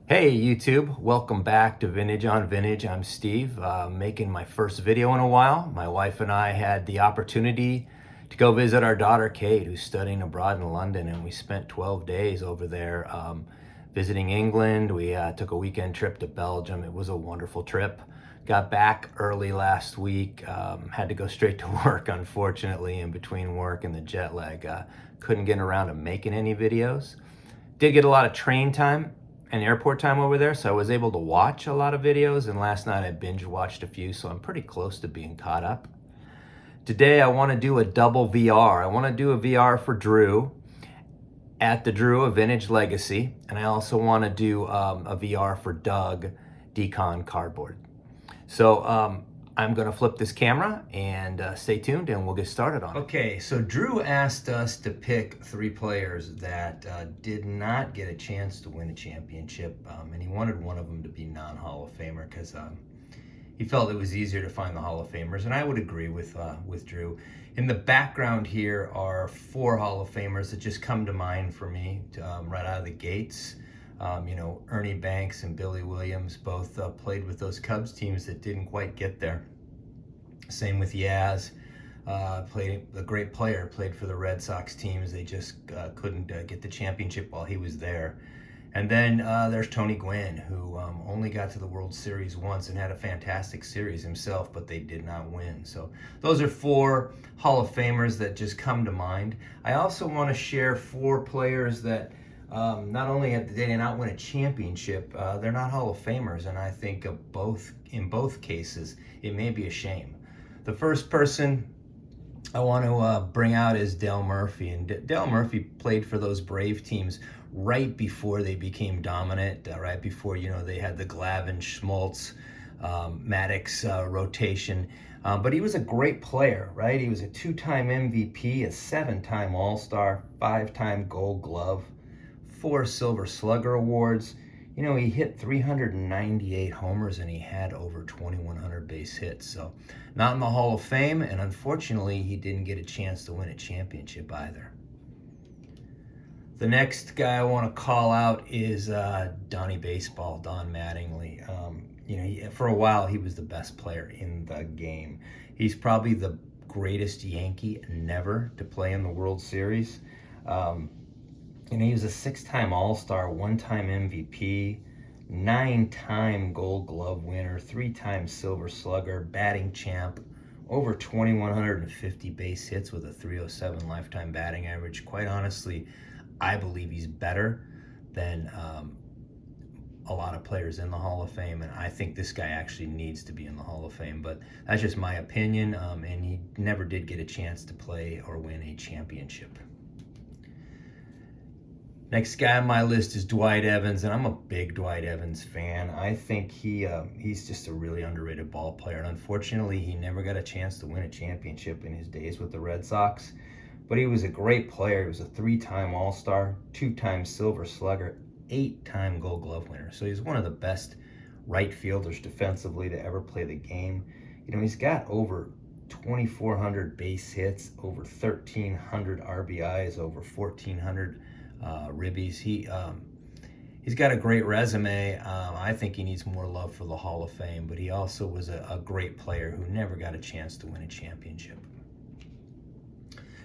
Hey YouTube, welcome back to Vintage on Vintage. I'm Steve, making my first video in a while. My wife and I had the opportunity to go visit our daughter Kate, who's studying abroad in London, and we spent 12 days over there visiting England. We took a weekend trip to Belgium. It was a wonderful trip. Got back early last week, had to go straight to work, unfortunately, in between work and the jet lag. Couldn't get around to making any videos. Did get a lot of train time and airport time over there, so I was able to watch a lot of videos, and last night I binge watched a few, so I'm pretty close to being caught up. Today I want to do a double VR. I want to do a VR for Drew at the Drew of Vintage Legacy, and I also want to do a VR for Doug Decon Cardboard. So I'm going to flip this camera and stay tuned and we'll get started on it. Okay, so Drew asked us to pick 3 players that did not get a chance to win a championship, and he wanted one of them to be non-Hall of Famer because he felt it was easier to find the Hall of Famers, and I would agree with Drew. In the background here are 4 Hall of Famers that just come to mind for me right out of the gates. Ernie Banks and Billy Williams both played with those Cubs teams that didn't quite get there. Same with Yaz, played a great player, played for the Red Sox teams. They just couldn't get the championship while he was there. And then there's Tony Gwynn, who only got to the World Series once and had a fantastic series himself, but they did not win. So those are 4 Hall of Famers that just come to mind. I also want to share 4 players that not only did they not win a championship, they're not Hall of Famers, and I think in both cases it may be a shame. The first person I want to bring out is Dale Murphy, and Dale Murphy played for those Brave teams right before they became dominant, right before they had the Glavine, Schmaltz, Maddox rotation. But he was a great player, right? He was a 2-time MVP, a 7-time All-Star, 5-time Gold Glove, 4 Silver Slugger awards. He hit 398 homers and he had over 2,100 base hits. So not in the Hall of Fame, and unfortunately he didn't get a chance to win a championship either. The next guy I want to call out is Donnie Baseball, Don Mattingly. For a while he was the best player in the game. He's probably the greatest Yankee never to play in the World Series. He was a 6-time All-Star, 1-time MVP, 9-time Gold Glove winner, 3-time Silver Slugger, batting champ, over 2,150 base hits with a .307 lifetime batting average. Quite honestly, I believe he's better than a lot of players in the Hall of Fame, and I think this guy actually needs to be in the Hall of Fame, but that's just my opinion, and he never did get a chance to play or win a championship. Next guy on my list is Dwight Evans, and I'm a big Dwight Evans fan. I think he's just a really underrated ball player, and unfortunately he never got a chance to win a championship in his days with the Red Sox. But he was a great player. He was a 3-time All-Star, 2-time Silver Slugger, 8-time Gold Glove winner. So he's one of the best right fielders defensively to ever play the game. He's got over 2,400 base hits, over 1,300 RBIs, over 1,400 ribbies. He's got a great resume. I think he needs more love for the Hall of Fame, but he also was a great player who never got a chance to win a championship.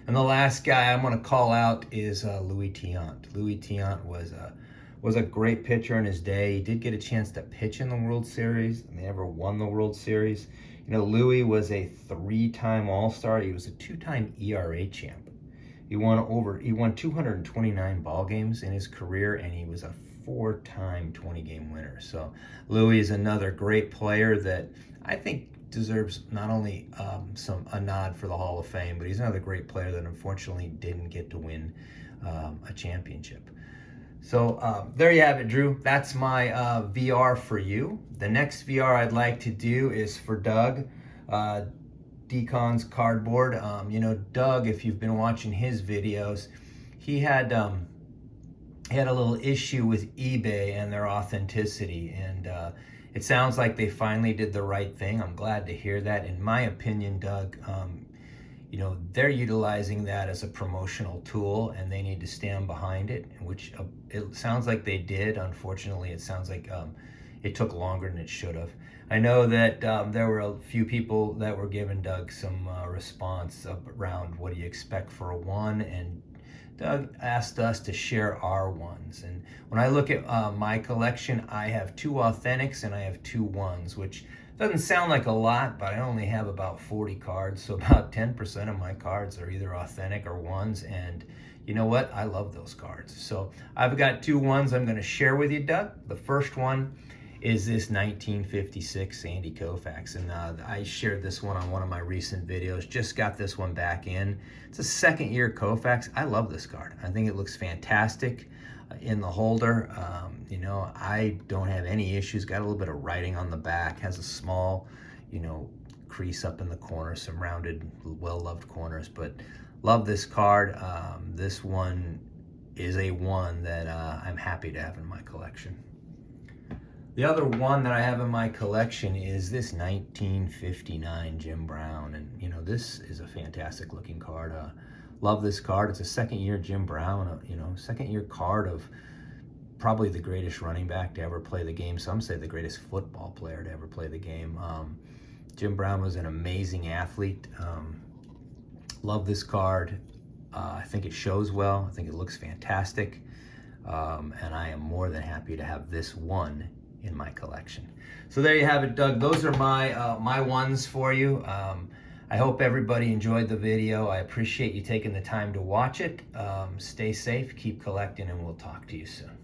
And the last guy I'm going to call out is Luis Tiant. Luis Tiant was a great pitcher in his day. He did get a chance to pitch in the World Series, and they never won the World Series. Luis was a 3-time All-Star. He was a 2-time ERA champ. He won 229 ball games in his career, and he was a 4-time 20-game winner. So Luis is another great player that I think deserves not only a nod for the Hall of Fame, but he's another great player that unfortunately didn't get to win a championship. So there you have it, Drew. That's my VR for you. The next VR I'd like to do is for Doug. Decon's Cardboard. Doug, if you've been watching his videos, he had a little issue with eBay and their authenticity, and it sounds like they finally did the right thing. I'm glad to hear that. In my opinion, Doug, they're utilizing that as a promotional tool, and they need to stand behind it, which it sounds like they did. Unfortunately, it sounds like it took longer than it should have. I know that there were a few people that were giving Doug some response around what do you expect for a one, and Doug asked us to share our ones. And when I look at my collection, I have 2 authentics and I have 2 ones, which doesn't sound like a lot, but I only have about 40 cards, so about 10% of my cards are either authentic or ones, and you know what? I love those cards. So I've got 2 ones I'm going to share with you, Doug. The first one is this 1956 Sandy Koufax, and I shared this one on one of my recent videos. Just got this one back in. It's a second-year Koufax. I love this card. I think it looks fantastic in the holder. I don't have any issues. Got a little bit of writing on the back. Has a small, crease up in the corner, some rounded, well-loved corners, but love this card. This one is a one that I'm happy to have in my collection. The other one that I have in my collection is this 1959 Jim Brown, and this is a fantastic looking card. Love this card. It's a second-year Jim Brown, second-year card of probably the greatest running back to ever play the game. Some say the greatest football player to ever play the game. Jim Brown was an amazing athlete. Love this card. I think it shows well. I think it looks fantastic, and I am more than happy to have this one in my collection. So there you have it, Doug. Those are my ones for you. I hope everybody enjoyed the video. I appreciate you taking the time to watch it. Stay safe, keep collecting, and we'll talk to you soon.